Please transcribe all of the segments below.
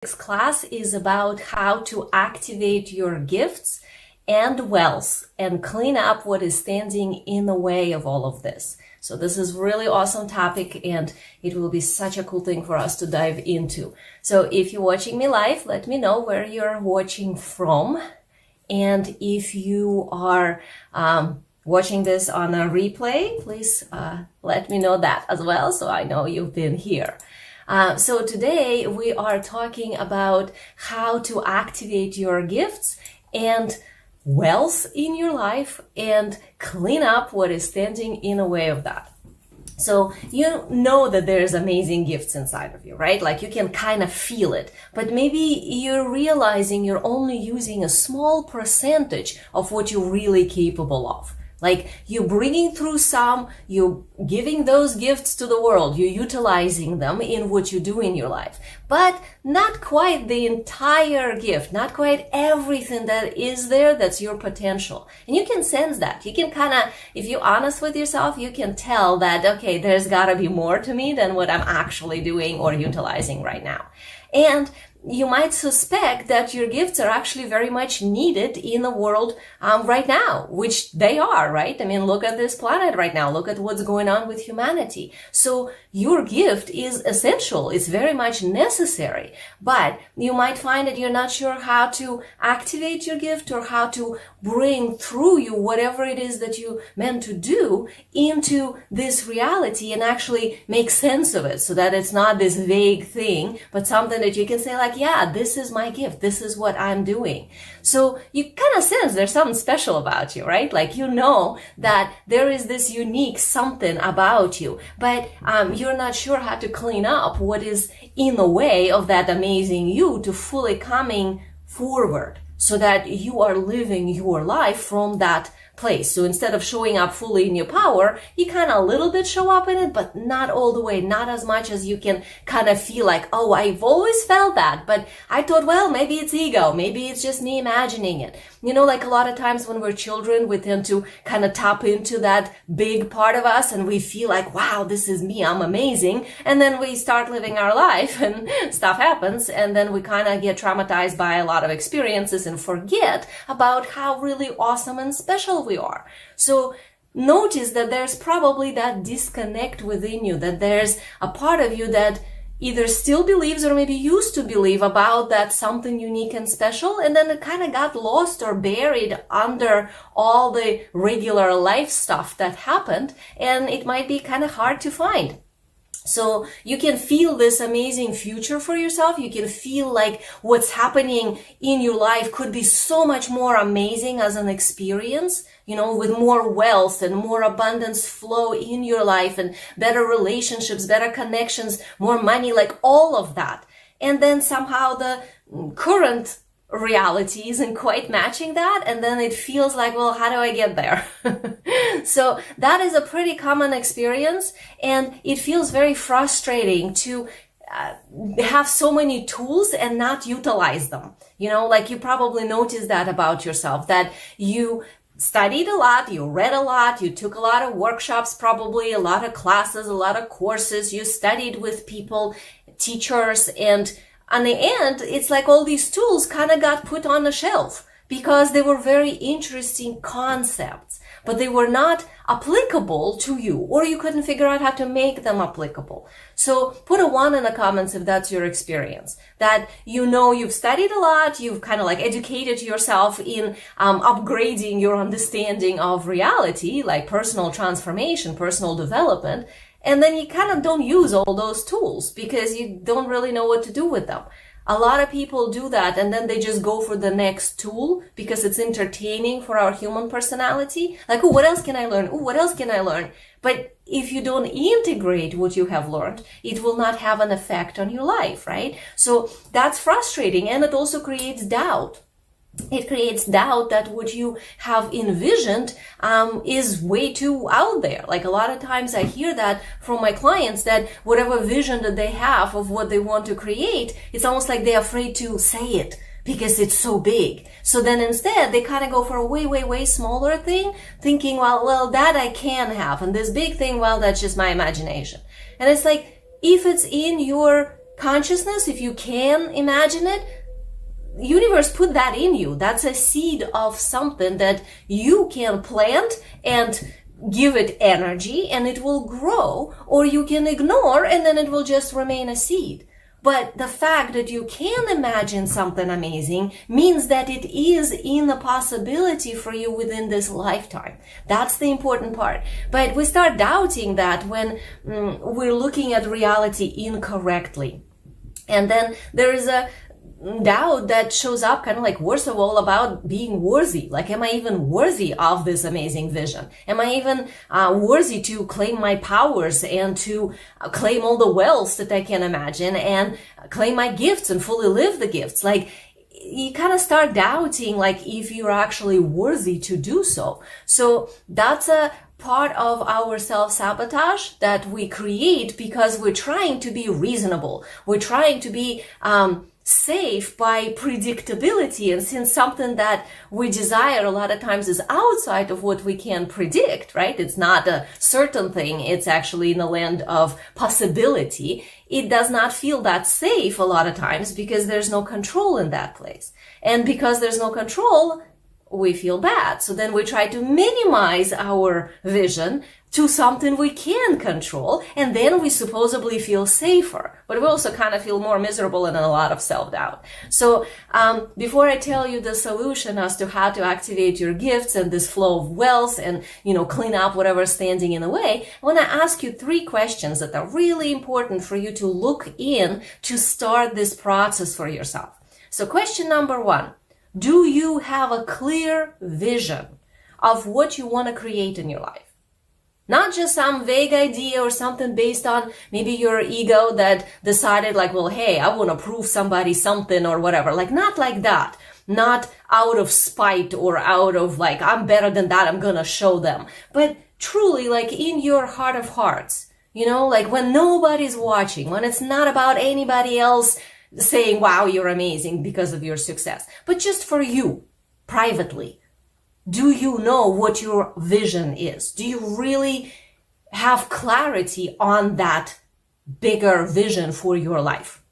This class is about how to activate your gifts and wealth and clean up what is standing in the way of all of this. So this is really awesome topic and it will be such a cool thing for us to dive into. So if you're watching me live, let me know where you're watching from. And if you are watching this on a replay, please let me know that as well so I know you've been here. So today we are talking about how to activate your gifts and wealth in your life and clean up what is standing in the way of that. So you know that there's amazing gifts inside of you, right? Like you can kind of feel it, but maybe you're realizing you're only using a small percentage of what you're really capable of. Like you're bringing through some, you're giving those gifts to the world, you're utilizing them in what you do in your life, but not quite the entire gift, not quite everything that is there that's your potential. And you can sense that. You can kind of, if you're honest with yourself, you can tell that, okay, there's gotta be more to me than what I'm actually doing or utilizing right now. And you might suspect that your gifts are actually very much needed in the world right now, which they are, right? I mean, look at this planet right now. Look at what's going on with humanity. So your gift is essential. It's very much necessary, but you might find that you're not sure how to activate your gift or how to bring through you whatever it is that you meant to do into this reality and actually make sense of it so that it's not this vague thing, but something that you can say like, yeah, this is my gift. This is what I'm doing. So you kind of sense there's something special about you, right? Like you know that there is this unique something about you, but you're not sure how to clean up what is in the way of that amazing you to fully coming forward so that you are living your life from that place. So instead of showing up fully in your power, you kind of a little bit show up in it, but not all the way, not as much as you can kind of feel like, oh, I've always felt that, but I thought, well, maybe it's ego. Maybe it's just me imagining it. You know, like a lot of times when we're children, we tend to kind of tap into that big part of us and we feel like, wow, this is me. I'm amazing. And then we start living our life and stuff happens. And then we kind of get traumatized by a lot of experiences and forget about how really awesome and special we are. So notice that there's probably that disconnect within you, that there's a part of you that either still believes or maybe used to believe about that something unique and special, and then it kind of got lost or buried under all the regular life stuff that happened, and it might be kind of hard to find. So you can feel this amazing future for yourself. You can feel like what's happening in your life could be so much more amazing as an experience, you know, with more wealth and more abundance flow in your life and better relationships, better connections, more money, like all of that. And then somehow the current reality isn't quite matching that, and then it feels like, well, how do I get there? So that is a pretty common experience, and it feels very frustrating to have so many tools and not utilize them. You know, like you probably noticed that about yourself, that you studied a lot, you read a lot, you took a lot of workshops, probably a lot of classes, a lot of courses, you studied with people, teachers, and on the end, it's like all these tools kind of got put on the shelf because they were very interesting concepts, but they were not applicable to you, or you couldn't figure out how to make them applicable. So put a 1 in the comments if that's your experience, that you know you've studied a lot, you've kind of like educated yourself in upgrading your understanding of reality, like personal transformation, personal development, and then you kind of don't use all those tools because you don't really know what to do with them. A lot of people do that and then they just go for the next tool because it's entertaining for our human personality. Like, oh, what else can I learn? Oh, what else can I learn? But if you don't integrate what you have learned, it will not have an effect on your life, right? So that's frustrating, and it also creates doubt. It creates doubt that what you have envisioned is way too out there. Like a lot of times I hear that from my clients, that whatever vision that they have of what they want to create, it's almost like they're afraid to say it because it's so big. So then instead they kind of go for a way smaller thing, thinking, well, that I can have. And this big thing, well, that's just my imagination. And it's like, if it's in your consciousness, if you can imagine it, universe put that in you. That's a seed of something that you can plant and give it energy and it will grow, or you can ignore and then it will just remain a seed. But the fact that you can imagine something amazing means that it is in a possibility for you within this lifetime. That's the important part. But we start doubting that when we're looking at reality incorrectly. And then there is a doubt that shows up kind of like, worst of all, about being worthy. Like, am I even worthy of this amazing vision? Am I even worthy to claim my powers and to claim all the wealth that I can imagine and claim my gifts and fully live the gifts? Like, you kind of start doubting, like, if you're actually worthy to do so. So that's a part of our self-sabotage that we create because we're trying to be reasonable. We're trying to be safe by predictability, and since something that we desire a lot of times is outside of what we can predict, right? It's not a certain thing, it's actually in the land of possibility. It does not feel that safe a lot of times because there's no control in that place. And because there's no control, we feel bad. So then we try to minimize our vision to something we can control, and then we supposedly feel safer. But we also kind of feel more miserable and a lot of self-doubt. So before I tell you the solution as to how to activate your gifts and this flow of wealth and, clean up whatever's standing in the way, I want to ask you 3 questions that are really important for you to look in to start this process for yourself. So question number 1, do you have a clear vision of what you want to create in your life? Not just some vague idea or something based on maybe your ego that decided like, well, hey, I want to prove somebody something or whatever. Like, not like that. Not out of spite or out of like, I'm better than that, I'm going to show them. But truly, like, in your heart of hearts, like when nobody's watching, when it's not about anybody else saying, wow, you're amazing because of your success, but just for you, privately. Do you know what your vision is? Do you really have clarity on that bigger vision for your life?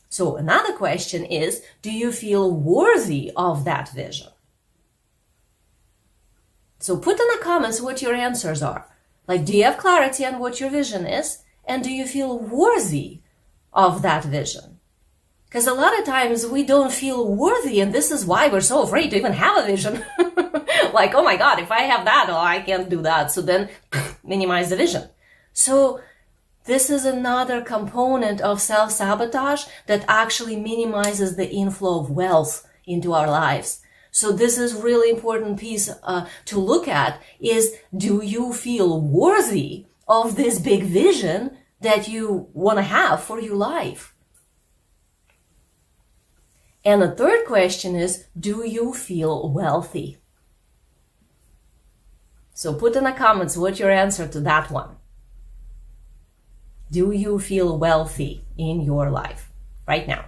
So another question is, do you feel worthy of that vision? So put in the comments what your answers are. Like, do you have clarity on what your vision is? And do you feel worthy of that vision? Because a lot of times we don't feel worthy, and this is why we're so afraid to even have a vision. Like, oh my God, if I have that, I can't do that. So then minimize the vision. So this is another component of self-sabotage that actually minimizes the inflow of wealth into our lives. So this is really important piece to look at is, do you feel worthy of this big vision that you want to have for your life? And the third question is, do you feel wealthy? So put in the comments what's your answer to that one. Do you feel wealthy in your life right now?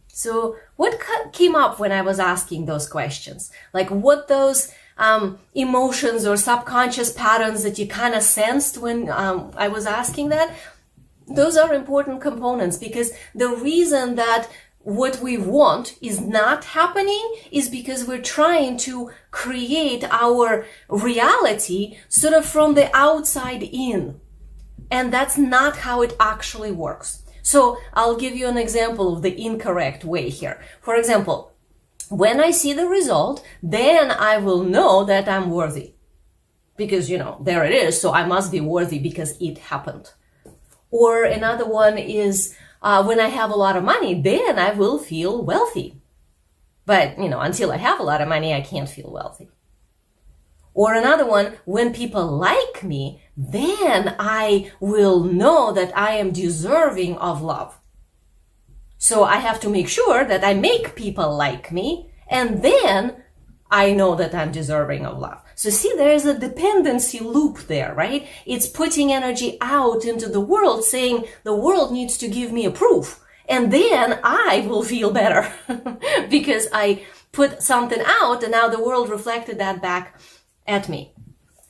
So what came up when I was asking those questions? Like, what those emotions or subconscious patterns that you kind of sensed when I was asking that? Those are important components, because the reason that what we want is not happening is because we're trying to create our reality sort of from the outside in. And that's not how it actually works. So I'll give you an example of the incorrect way here. For example, when I see the result, then I will know that I'm worthy. Because, there it is, so I must be worthy because it happened. Or another one is when I have a lot of money, then I will feel wealthy. But, until I have a lot of money, I can't feel wealthy. Or another one, when people like me, then I will know that I am deserving of love. So I have to make sure that I make people like me, and then I know that I'm deserving of love. So see, there's a dependency loop there, right? It's putting energy out into the world, saying the world needs to give me a proof. And then I will feel better because I put something out and now the world reflected that back at me.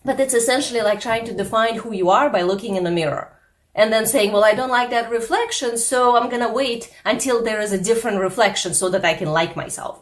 But it's essentially like trying to define who you are by looking in the mirror and then saying, well, I don't like that reflection, so I'm going to wait until there is a different reflection so that I can like myself.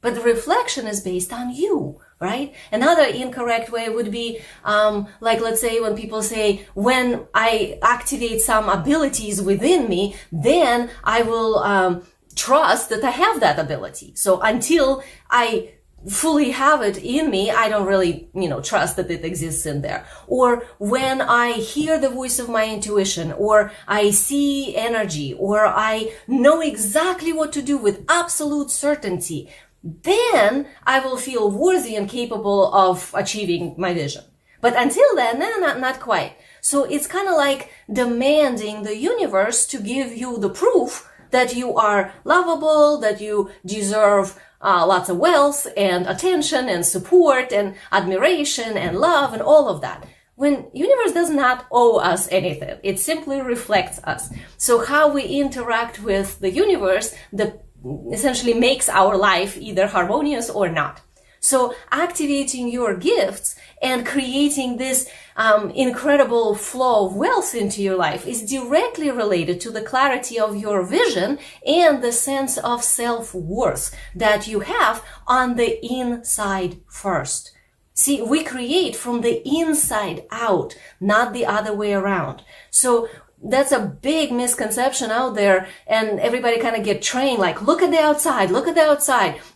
But the reflection is based on you, right? Another incorrect way would be, like, let's say when people say, when I activate some abilities within me, then I will trust that I have that ability. So until I fully have it in me, I don't really, trust that it exists in there. Or when I hear the voice of my intuition, or I see energy, or I know exactly what to do with absolute certainty, then I will feel worthy and capable of achieving my vision. But until then, not quite. So it's kind of like demanding the universe to give you the proof that you are lovable, that you deserve lots of wealth and attention and support and admiration and love and all of that. When universe does not owe us anything, it simply reflects us. So how we interact with the universe, essentially makes our life either harmonious or not. So activating your gifts and creating this incredible flow of wealth into your life is directly related to the clarity of your vision and the sense of self-worth that you have on the inside first. See, we create from the inside out, not the other way around. So that's a big misconception out there, and everybody kind of get trained, like, look at the outside,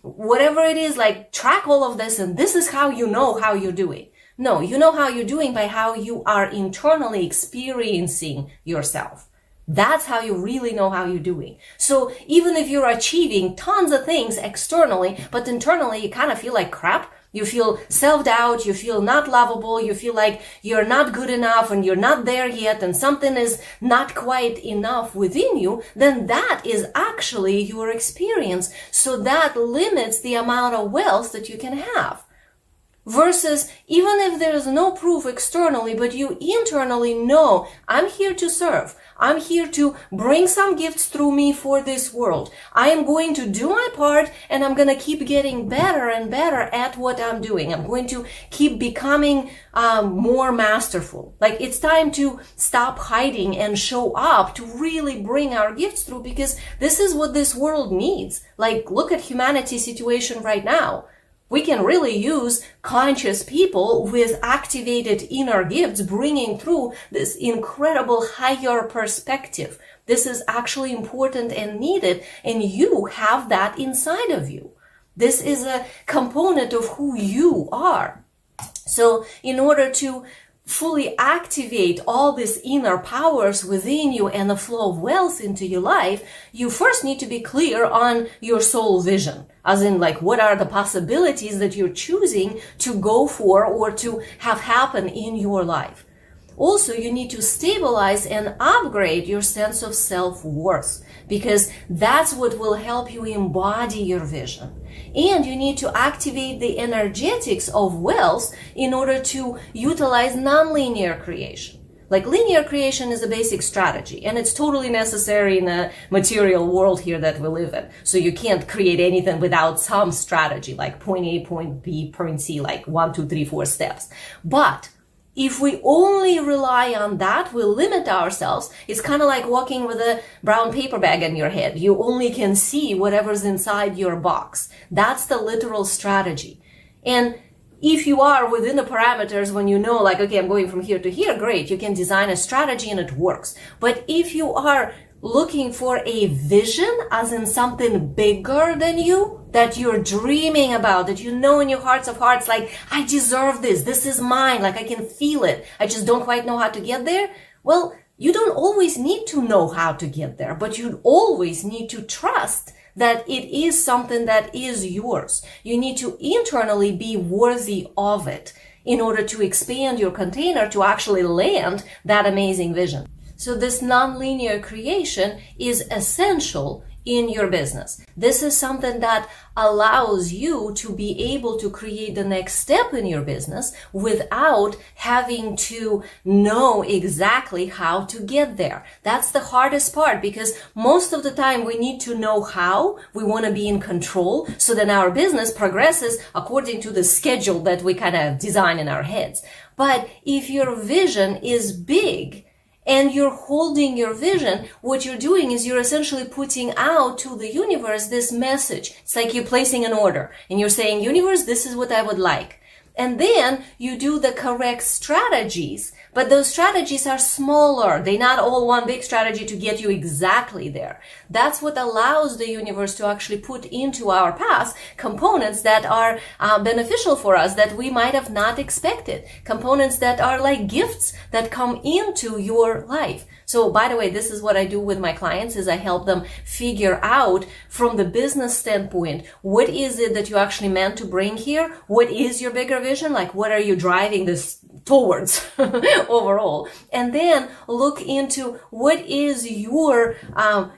whatever it is, like, track all of this, and this is how you know how you're doing. No, you know how you're doing by how you are internally experiencing yourself. That's how you really know how you're doing. So even if you're achieving tons of things externally, but internally you kind of feel like crap, you feel self-doubt, you feel not lovable, you feel like you're not good enough and you're not there yet and something is not quite enough within you, then that is actually your experience. So that limits the amount of wealth that you can have. Versus, even if there's no proof externally, but you internally know, I'm here to serve. I'm here to bring some gifts through me for this world. I am going to do my part and I'm going to keep getting better and better at what I'm doing. I'm going to keep becoming more masterful. Like, it's time to stop hiding and show up to really bring our gifts through, because this is what this world needs. Like, look at humanity's situation right now. We can really use conscious people with activated inner gifts bringing through this incredible higher perspective. This is actually important and needed, and you have that inside of you. This is a component of who you are. So in order to fully activate all these inner powers within you and the flow of wealth into your life, you first need to be clear on your soul vision. As in, like, what are the possibilities that you're choosing to go for or to have happen in your life? Also, you need to stabilize and upgrade your sense of self-worth, because that's what will help you embody your vision. And you need to activate the energetics of wealth in order to utilize nonlinear creation. Like, linear creation is a basic strategy, and it's totally necessary in a material world here that we live in. So you can't create anything without some strategy, like point A, point B, point C, like 1, 2, 3, 4 steps. But if we only rely on that, we'll limit ourselves. It's kind of like walking with a brown paper bag in your head. You only can see whatever's inside your box. That's the literal strategy. And if you are within the parameters, when you know, like, okay, I'm going from here to here, great, you can design a strategy and it works. But if you are looking for a vision, as in something bigger than you, that you're dreaming about, that you know in your hearts of hearts, like, I deserve this, this is mine, like, I can feel it, I just don't quite know how to get there, well, you don't always need to know how to get there, but you always need to trust that it is something that is yours. You need to internally be worthy of it in order to expand your container to actually land that amazing vision. So this nonlinear creation is essential in your business. This is something that allows you to be able to create the next step in your business without having to know exactly how to get there. That's the hardest part, because most of the time we need to know how. We want to be in control so that our business progresses according to the schedule that we kind of design in our heads. But if your vision is big and you're holding your vision, what you're doing is you're essentially putting out to the universe this message. It's like you're placing an order and you're saying, universe, this is what I would like. And then you do the correct strategies, but those strategies are smaller. They're not all one big strategy to get you exactly there. That's what allows the universe to actually put into our path components that are beneficial for us that we might have not expected. Components that are like gifts that come into your life. So by the way, this is what I do with my clients is I help them figure out from the business standpoint, what is it that you actually meant to bring here? What is your bigger vision? Like, what are you driving this towards overall? And then look into what is your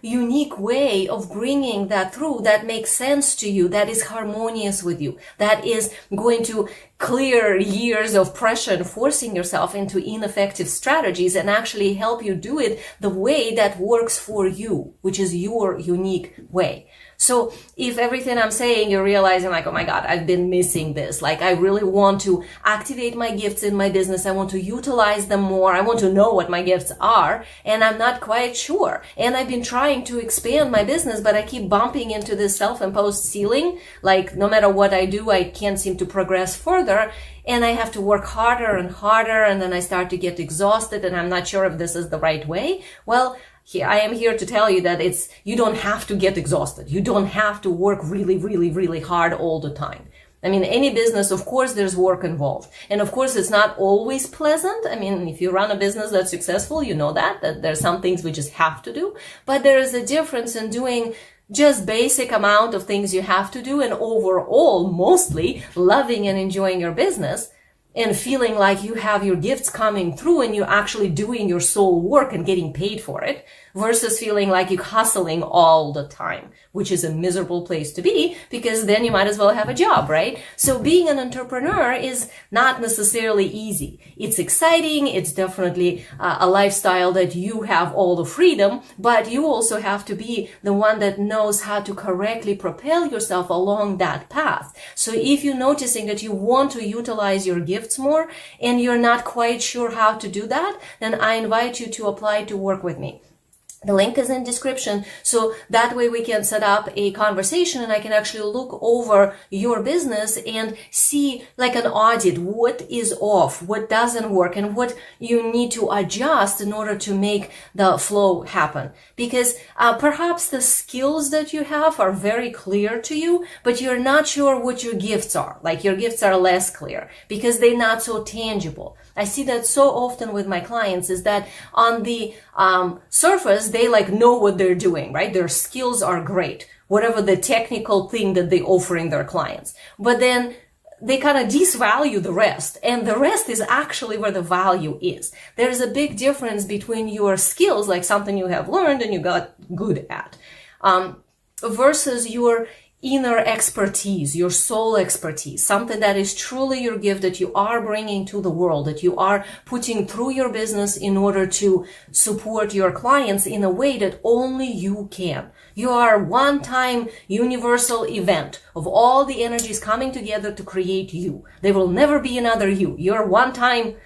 unique way of bringing that through that makes sense to you, that is harmonious with you, that is going to clear years of pressure and forcing yourself into ineffective strategies and actually help you do it the way that works for you, which is your unique way. So if everything I'm saying, you're realizing like, oh my God, I've been missing this. Like, I really want to activate my gifts in my business. I want to utilize them more. I want to know what my gifts are. And I'm not quite sure. And I've been trying to expand my business, but I keep bumping into this self-imposed ceiling. Like, no matter what I do, I can't seem to progress further. And I have to work harder and harder. And then I start to get exhausted and I'm not sure if this is the right way. Well, I am here to tell you that you don't have to get exhausted. You don't have to work really, really, really hard all the time. I mean, any business, of course, there's work involved. And of course, it's not always pleasant. I mean, if you run a business that's successful, you know that there's some things we just have to do. But there is a difference in doing just basic amount of things you have to do and overall, mostly loving and enjoying your business and feeling like you have your gifts coming through and you're actually doing your soul work and getting paid for it versus feeling like you're hustling all the time, which is a miserable place to be because then you might as well have a job, right? So being an entrepreneur is not necessarily easy. It's exciting. It's definitely a lifestyle that you have all the freedom, but you also have to be the one that knows how to correctly propel yourself along that path. So if you're noticing that you want to utilize your gifts more and you're not quite sure how to do that, then I invite you to apply to work with me. The link is in description. So that way we can set up a conversation and I can actually look over your business and see like an audit, what is off, what doesn't work, and what you need to adjust in order to make the flow happen. Because perhaps the skills that you have are very clear to you, but you're not sure what your gifts are. Like your gifts are less clear because they're not so tangible. I see that so often with my clients is that on the surface, they like know what they're doing, right? Their skills are great, whatever the technical thing that they offering their clients. But then they kind of disvalue the rest. And the rest is actually where the value is. There's a big difference between your skills, like something you have learned and you got good at, versus your inner expertise, your soul expertise, something that is truly your gift that you are bringing to the world, that you are putting through your business in order to support your clients in a way that only you can. You are a one-time universal event of all the energies coming together to create you. There will never be another you. You're a one-time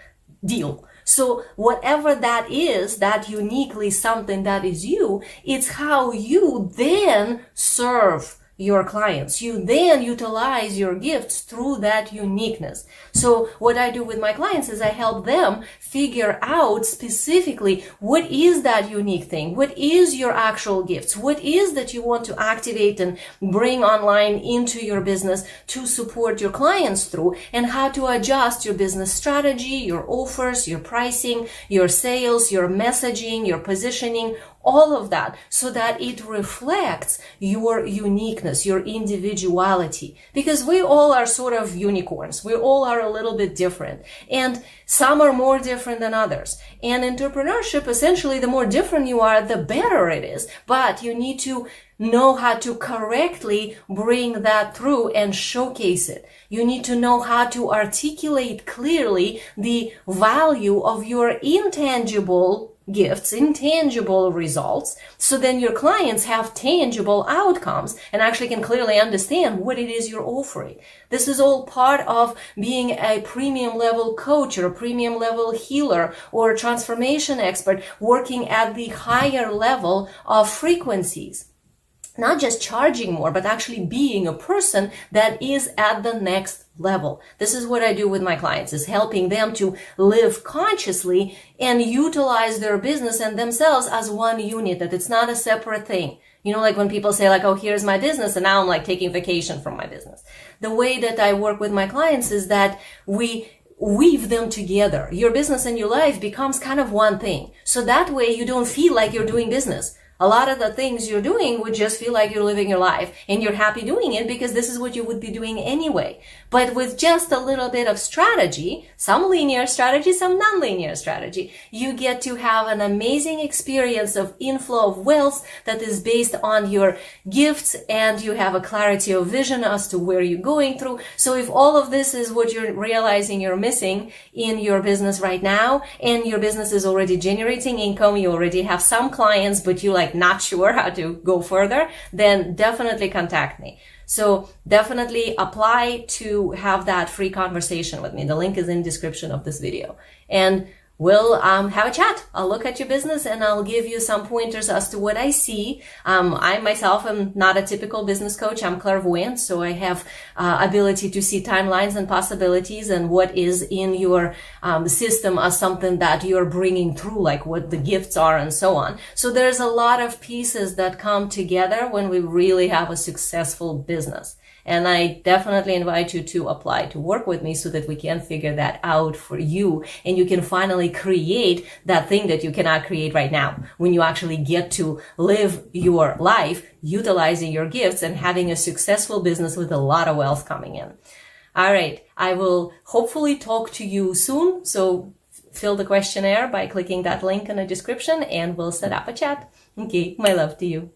deal. So whatever that is, that uniquely something that is you, it's how you then serve your clients. You then utilize your gifts through that uniqueness. So what I do with my clients is I help them figure out specifically what is that unique thing, what is your actual gifts, what is that you want to activate and bring online into your business to support your clients through, and how to adjust your business strategy, your offers, your pricing, your sales, your messaging, your positioning, all of that, so that it reflects your uniqueness, your individuality. Because we all are sort of unicorns. We all are a little bit different. And some are more different than others. And entrepreneurship, essentially, the more different you are, the better it is. But you need to know how to correctly bring that through and showcase it. You need to know how to articulate clearly the value of your intangible gifts, intangible results, so then your clients have tangible outcomes and actually can clearly understand what it is you're offering. This is all part of being a premium level coach or a premium level healer or a transformation expert working at the higher level of frequencies. Not just charging more, but actually being a person that is at the next level. This is what I do with my clients, is helping them to live consciously and utilize their business and themselves as one unit, that it's not a separate thing. You know, like when people say like, oh, here's my business, and now I'm like taking vacation from my business. The way that I work with my clients is that we weave them together. Your business and your life becomes kind of one thing. So that way you don't feel like you're doing business. A lot of the things you're doing would just feel like you're living your life, and you're happy doing it because this is what you would be doing anyway. But with just a little bit of strategy, some linear strategy, some non-linear strategy, you get to have an amazing experience of inflow of wealth that is based on your gifts, and you have a clarity of vision as to where you're going through. So if all of this is what you're realizing you're missing in your business right now, and your business is already generating income, you already have some clients, but you like not sure how to go further, then definitely contact me. So definitely apply to have that free conversation with me. The link is in description of this video. And we'll have a chat. I'll look at your business and I'll give you some pointers as to what I see. I myself am not a typical business coach. I'm clairvoyant, so I have ability to see timelines and possibilities and what is in your system as something that you're bringing through, like what the gifts are and so on. So there's a lot of pieces that come together when we really have a successful business. And I definitely invite you to apply to work with me so that we can figure that out for you, and you can finally create that thing that you cannot create right now, when you actually get to live your life utilizing your gifts and having a successful business with a lot of wealth coming in. All right. I will hopefully talk to you soon. So fill the questionnaire by clicking that link in the description and we'll set up a chat. Okay. My love to you.